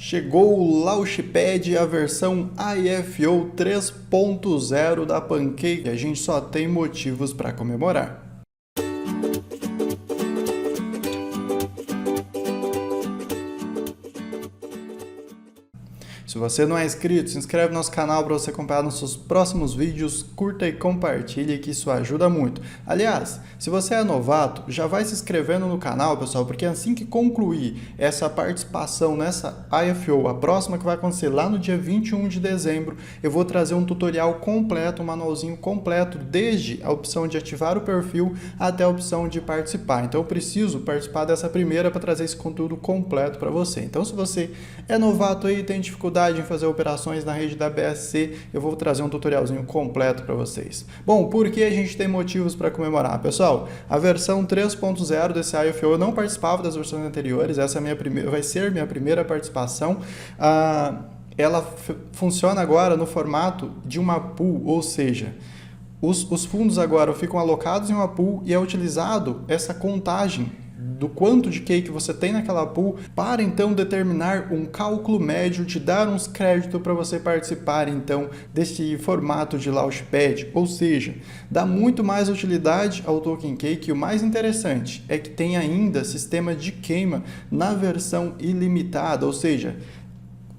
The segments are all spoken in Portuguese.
Chegou o Launchpad, a versão IFO 3.0 da Pancake. A gente só tem motivos para comemorar. Se você não é inscrito, se inscreve no nosso canal para você acompanhar nossos próximos vídeos, curta e compartilhe que isso ajuda muito. Aliás, se você é novato, já vai se inscrevendo no canal, pessoal, porque assim que concluir essa participação nessa IFO, a próxima que vai acontecer lá no dia 21 de dezembro, eu vou trazer um tutorial completo, um manualzinho completo, desde a opção de ativar o perfil até a opção de participar. Então eu preciso participar dessa primeira para trazer esse conteúdo completo para você. Então se você é novato aí e tem dificuldade em fazer operações na rede da BSC, eu vou trazer um tutorialzinho completo para vocês. Bom, por que a gente tem motivos para comemorar? Pessoal, a versão 3.0 desse IFO, eu não participava das versões anteriores, essa é a minha primeira, vai ser minha primeira participação. Ela funciona agora no formato de uma pool, ou seja, os fundos agora ficam alocados em uma pool e é utilizado essa contagem do quanto de cake você tem naquela pool para então determinar um cálculo médio, te dar uns créditos para você participar então deste formato de Launchpad, ou seja, dá muito mais utilidade ao Token Cake. E o mais interessante é que tem ainda sistema de queima na versão ilimitada, ou seja,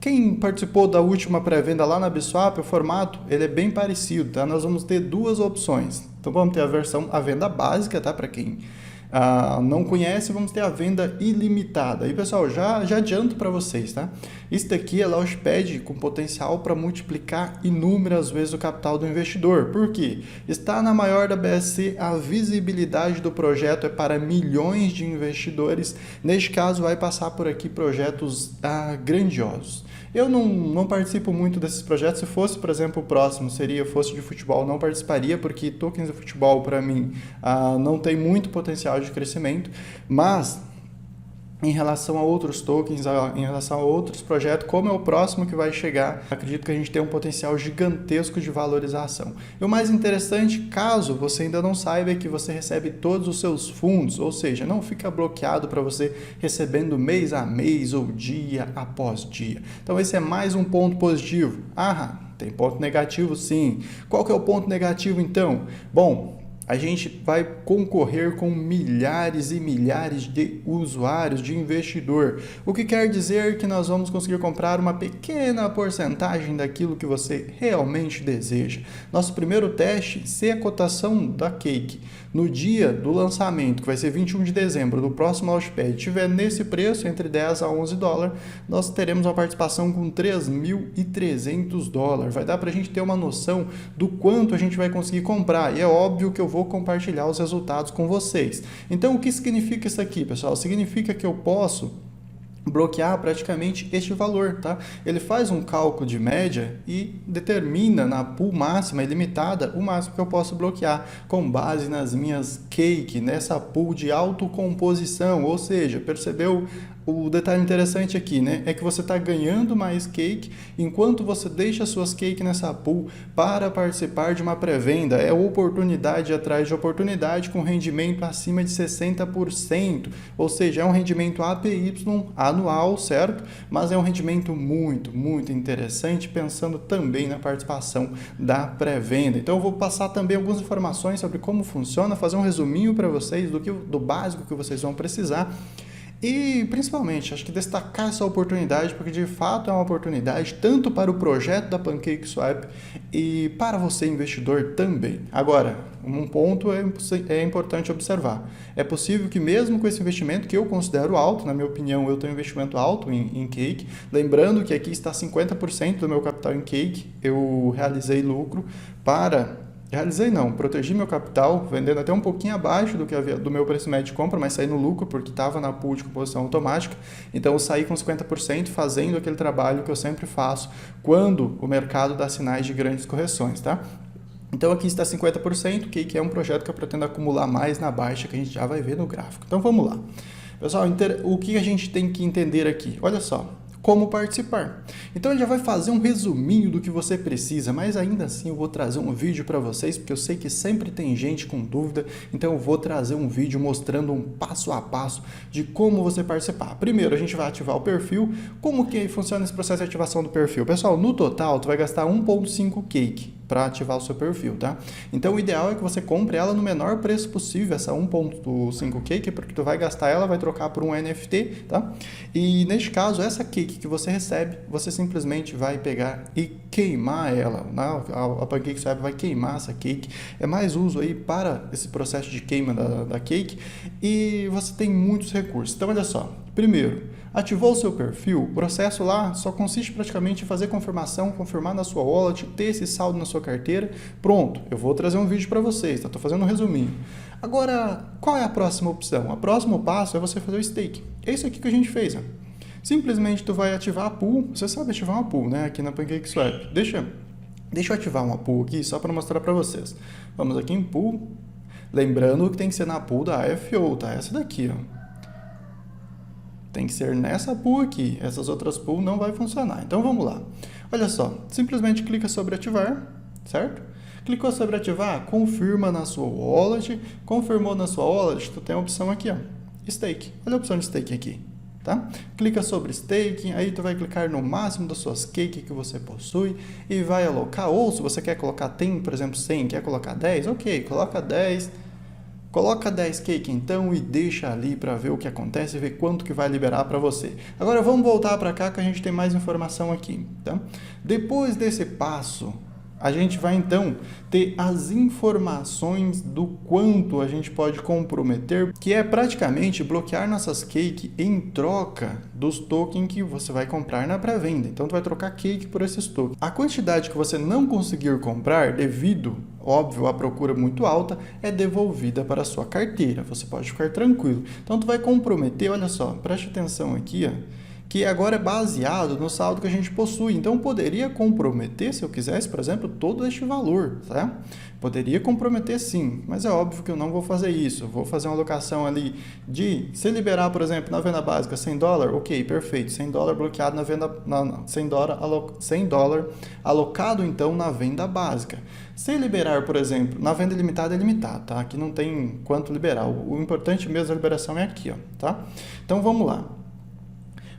quem participou da última pré-venda lá na Biswap, o formato ele é bem parecido, tá? Nós vamos ter duas opções. Então vamos ter a venda básica, tá? Para quem não conhece, vamos ter a venda ilimitada. E pessoal, já adianto para vocês, tá? Isso daqui é Launchpad com potencial para multiplicar inúmeras vezes o capital do investidor. Por quê? Está na maior da BSC, a visibilidade do projeto é para milhões de investidores. Neste caso, vai passar por aqui projetos grandiosos. Eu não participo muito desses projetos. Se fosse, por exemplo, o próximo fosse de futebol, não participaria, porque tokens de futebol, para mim, não tem muito potencial de crescimento, mas em relação a outros tokens, em relação a outros projetos, como é o próximo que vai chegar, acredito que a gente tem um potencial gigantesco de valorização. E o mais interessante, caso você ainda não saiba, é que você recebe todos os seus fundos, ou seja, não fica bloqueado para você recebendo mês a mês ou dia após dia. Então esse é mais um ponto positivo. Tem ponto negativo sim. Qual que é o ponto negativo então? Bom, a gente vai concorrer com milhares e milhares de usuários, de investidor, o que quer dizer que nós vamos conseguir comprar uma pequena porcentagem daquilo que você realmente deseja. Nosso primeiro teste, se a cotação da Cake no dia do lançamento, que vai ser 21 de dezembro, do próximo Launchpad, estiver nesse preço, entre 10 a 11 dólares, nós teremos uma participação com 3.300 dólares. Vai dar para a gente ter uma noção do quanto a gente vai conseguir comprar. E é óbvio que eu vou compartilhar os resultados com vocês. Então, o que significa isso aqui, pessoal? Significa que eu posso bloquear praticamente este valor, tá? Ele faz um cálculo de média e determina na pool máxima ilimitada o máximo que eu posso bloquear com base nas minhas cake, nessa pool de autocomposição, ou seja, percebeu o detalhe interessante aqui, né? É que você está ganhando mais cake enquanto você deixa suas cake nessa pool para participar de uma pré-venda. É oportunidade atrás de oportunidade com rendimento acima de 60%, ou seja, é um rendimento APY anual, certo? Mas é um rendimento muito, muito interessante, pensando também na participação da pré-venda. Então eu vou passar também algumas informações sobre como funciona, fazer um resuminho para vocês do básico que vocês vão precisar. E, principalmente, acho que destacar essa oportunidade, porque de fato é uma oportunidade tanto para o projeto da PancakeSwap e para você, investidor, também. Agora, um ponto é importante observar. É possível que mesmo com esse investimento, que eu considero alto, na minha opinião, eu tenho um investimento alto em Cake, lembrando que aqui está 50% do meu capital em Cake, eu realizei lucro protegi meu capital, vendendo até um pouquinho abaixo do que havia do meu preço médio de compra, mas saí no lucro porque estava na pool de composição automática. Então eu saí com 50% fazendo aquele trabalho que eu sempre faço quando o mercado dá sinais de grandes correções, tá? Então aqui está 50%, que é um projeto que eu pretendo acumular mais na baixa, que a gente já vai ver no gráfico. Então vamos lá. Pessoal, o que a gente tem que entender aqui? Olha só. como participar. Então ele já vai fazer um resuminho do que você precisa, mas ainda assim eu vou trazer um vídeo para vocês, porque eu sei que sempre tem gente com dúvida, então eu vou trazer um vídeo mostrando um passo a passo de como você participar. Primeiro a gente vai ativar o perfil. Como que funciona esse processo de ativação do perfil? Pessoal, no total tu vai gastar 1.5 cake para ativar o seu perfil, tá? Então o ideal é que você compre ela no menor preço possível, essa 1.5 cake, porque tu vai gastar ela, vai trocar por um NFT, tá? E neste caso, essa cake que você recebe, você simplesmente vai pegar e queimar ela, né? A PancakeSwap vai queimar essa cake, é mais uso aí para esse processo de queima da cake, e você tem muitos recursos. Então olha só, primeiro, ativou o seu perfil, o processo lá só consiste praticamente em fazer confirmação, confirmar na sua wallet, ter esse saldo na sua carteira, pronto, eu vou trazer um vídeo para vocês, tá? Tô fazendo um resuminho. Agora, qual é a próxima opção? O próximo passo é você fazer o stake. É isso aqui que a gente fez, ó. Simplesmente tu vai ativar a pool, você sabe ativar uma pool, né, aqui na PancakeSwap. Deixa eu ativar uma pool aqui só para mostrar para vocês. Vamos aqui em pool, lembrando que tem que ser na pool da AFO, tá? Essa daqui, ó. Tem que ser nessa pool aqui, essas outras pools não vai funcionar. Então vamos lá. Olha só, simplesmente clica sobre ativar, certo? Clicou sobre ativar, confirma na sua wallet, confirmou na sua wallet, tu tem a opção aqui, ó, stake. Olha a opção de stake aqui, tá? Clica sobre staking, aí tu vai clicar no máximo das suas cake que você possui e vai alocar, ou se você quer colocar, tem, por exemplo, 100, quer colocar 10, ok, coloca 10. Coloca 10 cake então e deixa ali para ver o que acontece e ver quanto que vai liberar para você. Agora vamos voltar para cá que a gente tem mais informação aqui, tá? Depois desse passo, a gente vai então ter as informações do quanto a gente pode comprometer, que é praticamente bloquear nossas cake em troca dos tokens que você vai comprar na pré-venda. Então tu vai trocar cake por esses tokens. A quantidade que você não conseguir comprar devido, óbvio, à procura muito alta, é devolvida para a sua carteira. Você pode ficar tranquilo. Então tu vai comprometer, olha só, preste atenção aqui, ó, que agora é baseado no saldo que a gente possui. Então, poderia comprometer, se eu quisesse, por exemplo, todo este valor, tá? Poderia comprometer sim, mas é óbvio que eu não vou fazer isso. Eu vou fazer uma alocação ali de, se liberar, por exemplo, na venda básica $100, ok, perfeito, $100 bloqueado na venda, $100 alocado então na venda básica. Se liberar, por exemplo, na venda ilimitada é limitado, tá? Aqui não tem quanto liberar. O importante mesmo da liberação é aqui, ó, tá? Então, vamos lá.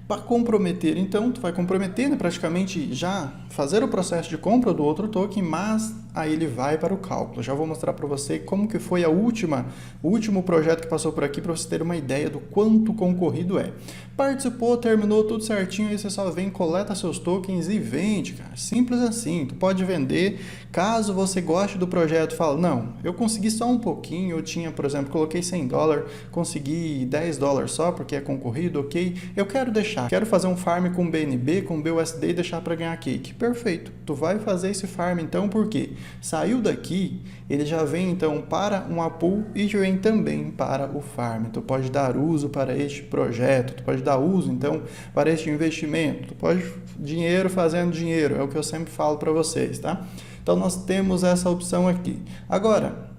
Para comprometer, então, tu vai comprometer, né, praticamente já fazer o processo de compra do outro token, mas aí ele vai para o cálculo. Já vou mostrar para você como que foi o último projeto que passou por aqui para você ter uma ideia do quanto concorrido é. Participou, terminou tudo certinho, aí você só vem, coleta seus tokens e vende, cara. Simples assim. Tu pode vender, caso você goste do projeto, fala, não, eu consegui só um pouquinho, eu tinha, por exemplo, coloquei $100, consegui $10 só porque é concorrido, ok? Eu quero deixar, quero fazer um farm com BNB, com BUSD e deixar para ganhar cake. Perfeito. Tu vai fazer esse farm então, por quê? Saiu daqui, ele já vem então para uma pool e já vem também para o farm. Tu pode dar uso para este projeto, tu pode dar uso então para este investimento, tu pode dinheiro fazendo dinheiro, é o que eu sempre falo para vocês, tá? Então nós temos essa opção aqui. Agora,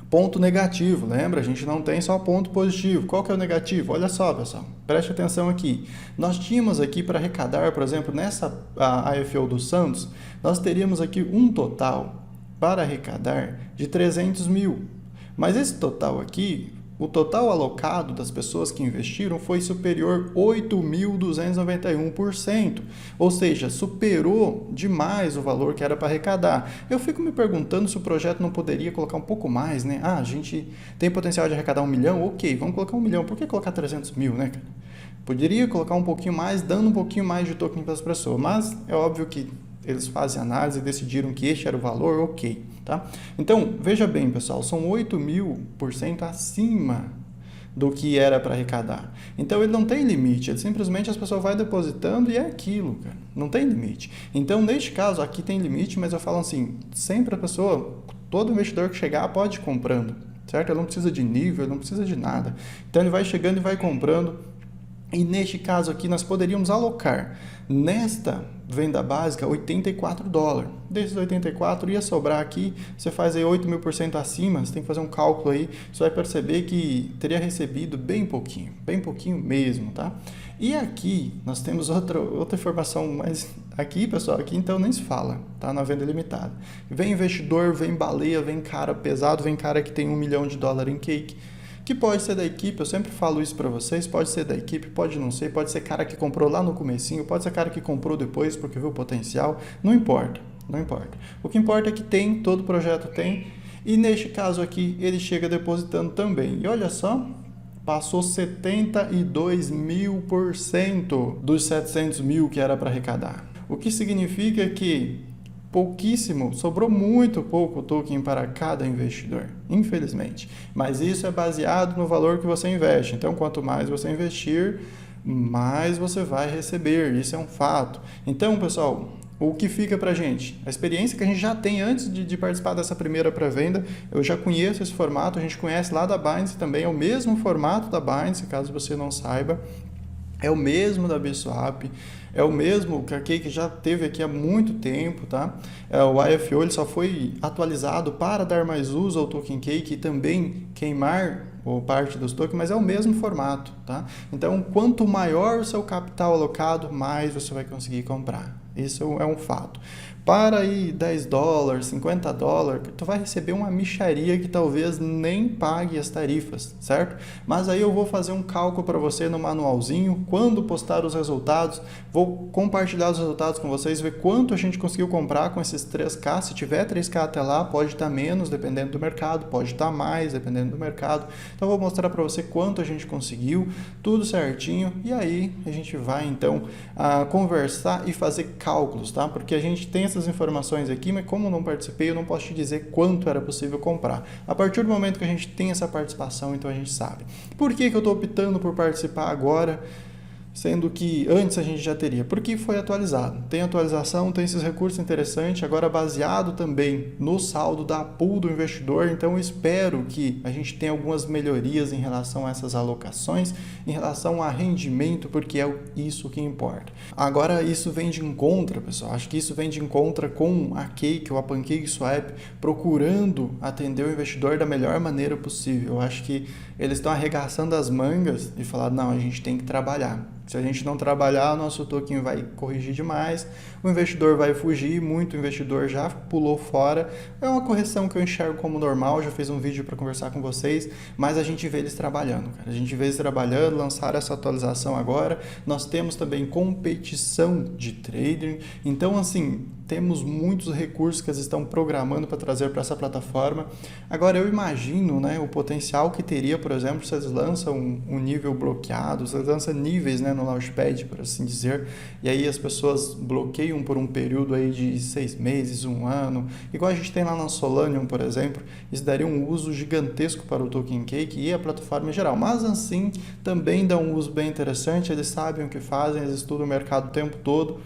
ponto negativo, lembra? A gente não tem só ponto positivo. Qual que é o negativo? Olha só, pessoal, preste atenção aqui. Nós tínhamos aqui para arrecadar, por exemplo, nessa AFO do Santos, nós teríamos aqui um total para arrecadar de 300 mil. Mas esse total aqui, o total alocado das pessoas que investiram foi superior 8.291%, ou seja, superou demais o valor que era para arrecadar. Eu fico me perguntando se o projeto não poderia colocar um pouco mais, né? Ah, a gente tem potencial de arrecadar 1 milhão? Ok, vamos colocar 1 milhão. Por que colocar 300 mil, né, cara? Poderia colocar um pouquinho mais, dando um pouquinho mais de token para as pessoas, mas é óbvio que eles fazem análise e decidiram que este era o valor, ok, tá? Então, veja bem, pessoal, são 8.000% acima do que era para arrecadar. Então, ele não tem limite, ele simplesmente as pessoas vão depositando e é aquilo, cara, não tem limite. Então, neste caso, aqui tem limite, mas eu falo assim, sempre a pessoa, todo investidor que chegar pode ir comprando, certo? Ele não precisa de nível, ele não precisa de nada. Então, ele vai chegando e vai comprando. E neste caso aqui nós poderíamos alocar nesta venda básica $84. Desses 84 ia sobrar aqui, você faz aí 8.000% acima, você tem que fazer um cálculo aí, você vai perceber que teria recebido bem pouquinho mesmo, tá? E aqui nós temos outra informação, mas aqui, pessoal, aqui então nem se fala, tá? Na venda limitada. Vem investidor, vem baleia, vem cara pesado, vem cara que tem $1 milhão em cake, que pode ser da equipe, eu sempre falo isso para vocês, pode ser da equipe, pode não ser, pode ser cara que comprou lá no comecinho, pode ser cara que comprou depois porque viu o potencial, não importa, não importa. O que importa é que tem, todo projeto tem, e neste caso aqui ele chega depositando também. E olha só, passou 72.000% dos 700 mil que era para arrecadar. O que significa que pouquíssimo, sobrou muito pouco token para cada investidor, infelizmente. Mas isso é baseado no valor que você investe. Então, quanto mais você investir, mais você vai receber. Isso é um fato. Então, pessoal, o que fica para a gente? A experiência que a gente já tem antes de participar dessa primeira pré-venda, eu já conheço esse formato, a gente conhece lá da Binance também, é o mesmo formato da Binance, caso você não saiba. É o mesmo da Bitswap, é o mesmo que a Cake já teve aqui há muito tempo, tá? O IFO ele só foi atualizado para dar mais uso ao token Cake e também queimar parte dos tokens, mas é o mesmo formato, tá? Então, quanto maior o seu capital alocado, mais você vai conseguir comprar. Isso é um fato. Para aí $10, $50, tu vai receber uma mixaria que talvez nem pague as tarifas, certo? Mas aí eu vou fazer um cálculo para você no manualzinho, quando postar os resultados, vou compartilhar os resultados com vocês, ver quanto a gente conseguiu comprar com esses 3K, se tiver 3K até lá, pode estar menos, dependendo do mercado, pode estar mais, dependendo do mercado. Então eu vou mostrar para você quanto a gente conseguiu, tudo certinho, e aí a gente vai então conversar e fazer cálculos, tá? Porque a gente tem essas informações aqui, mas como não participei, eu não posso te dizer quanto era possível comprar. A partir do momento que a gente tem essa participação, então a gente sabe. Por que eu estou optando por participar agora, sendo que antes a gente já teria? Porque foi atualizado. Tem atualização, tem esses recursos interessantes, agora baseado também no saldo da pool do investidor, então eu espero que a gente tenha algumas melhorias em relação a essas alocações, em relação a rendimento, porque é isso que importa. Agora isso vem de encontro, pessoal, acho que isso vem de encontro com a Cake ou a PancakeSwap procurando atender o investidor da melhor maneira possível. Eu acho que eles estão arregaçando as mangas e falaram, não, a gente tem que trabalhar. Se a gente não trabalhar, o nosso token vai corrigir demais, o investidor vai fugir, muito investidor já pulou fora. É uma correção que eu enxergo como normal, já fiz um vídeo para conversar com vocês, mas a gente vê eles trabalhando, cara. A gente vê eles trabalhando, lançaram essa atualização agora. Nós temos também competição de trading, então assim, temos muitos recursos que eles estão programando para trazer para essa plataforma. Agora eu imagino, né, o potencial que teria, por exemplo, se eles lançam um nível bloqueado, se eles lançam níveis, né, no Launchpad, por assim dizer, e aí as pessoas bloqueiam por um período aí de 6 meses, 1 ano, igual a gente tem lá na Solanium, por exemplo. Isso daria um uso gigantesco para o Token Cake e a plataforma em geral, mas assim também dá um uso bem interessante, eles sabem o que fazem, eles estudam o mercado o tempo todo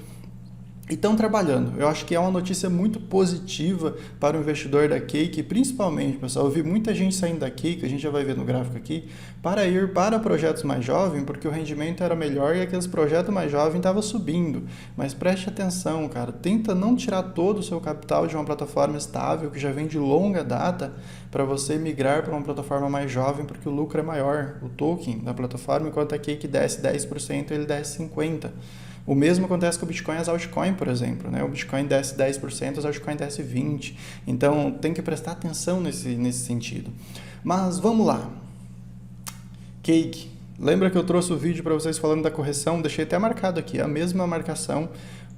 e estão trabalhando. Eu acho que é uma notícia muito positiva para o investidor da Cake, principalmente, pessoal, eu vi muita gente saindo da Cake, a gente já vai ver no gráfico aqui, para ir para projetos mais jovens, porque o rendimento era melhor e aqueles projetos mais jovens estavam subindo. Mas preste atenção, cara, tenta não tirar todo o seu capital de uma plataforma estável, que já vem de longa data, para você migrar para uma plataforma mais jovem, porque o lucro é maior, o token da plataforma, enquanto a Cake desce 10%, ele desce 50%. O mesmo acontece com o Bitcoin e as altcoins, por exemplo, né? O Bitcoin desce 10%, as altcoins desce 20%. Então, tem que prestar atenção nesse sentido. Mas vamos lá. Cake. Lembra que eu trouxe o vídeo para vocês falando da correção? Deixei até marcado aqui, a mesma marcação.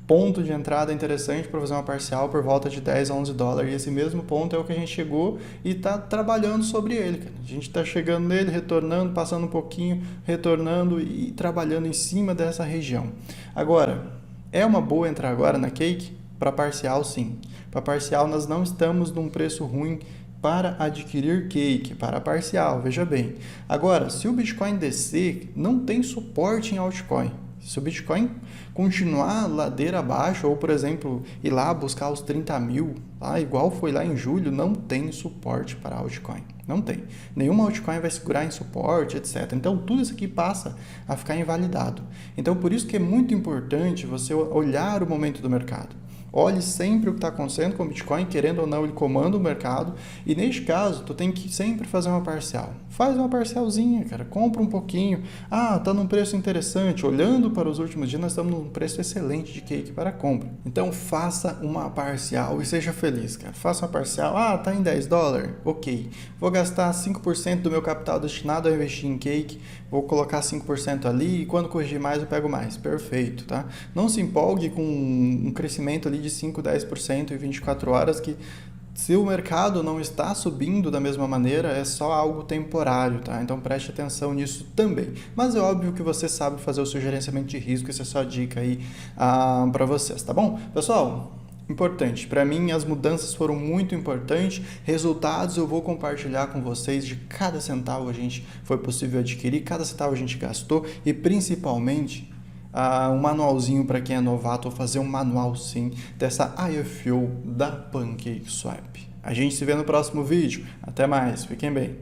Ponto de entrada interessante para fazer uma parcial por volta de 10 a 11 dólares. E esse mesmo ponto é o que a gente chegou e está trabalhando sobre ele, cara. A gente está chegando nele, retornando, passando um pouquinho, retornando e trabalhando em cima dessa região. Agora, é uma boa entrar agora na Cake? Para parcial, sim. Para parcial, nós não estamos num preço ruim para adquirir Cake, para parcial, veja bem. Agora, se o Bitcoin descer, não tem suporte em altcoin. Se o Bitcoin continuar ladeira abaixo, ou por exemplo, ir lá buscar os 30 mil, igual foi lá em julho, não tem suporte para altcoin. Não tem. Nenhuma altcoin vai segurar em suporte, etc. Então, tudo isso aqui passa a ficar invalidado. Então, por isso que é muito importante você olhar o momento do mercado. Olhe sempre o que está acontecendo com o Bitcoin, querendo ou não, ele comanda o mercado. E neste caso, tu tem que sempre fazer uma parcial. Faz uma parcialzinha, cara. Compra um pouquinho. Ah, tá num preço interessante. Olhando para os últimos dias, nós estamos num preço excelente de cake para compra. Então, faça uma parcial e seja feliz, cara. Faça uma parcial. Ah, tá em $10? Ok. Vou gastar 5% do meu capital destinado a investir em cake. Vou colocar 5% ali e quando corrigir mais, eu pego mais. Perfeito, tá? Não se empolgue com um crescimento ali de 5, 10% em 24 horas, que se o mercado não está subindo da mesma maneira, é só algo temporário, tá? Então preste atenção nisso também. Mas é óbvio que você sabe fazer o seu gerenciamento de risco, essa é só a dica aí para vocês, tá bom? Pessoal, importante, para mim as mudanças foram muito importantes, resultados eu vou compartilhar com vocês de cada centavo a gente foi possível adquirir, cada centavo a gente gastou e principalmente um manualzinho para quem é novato, ou fazer um manual sim dessa IFO da PancakeSwap. A gente se vê no próximo vídeo. Até mais, fiquem bem.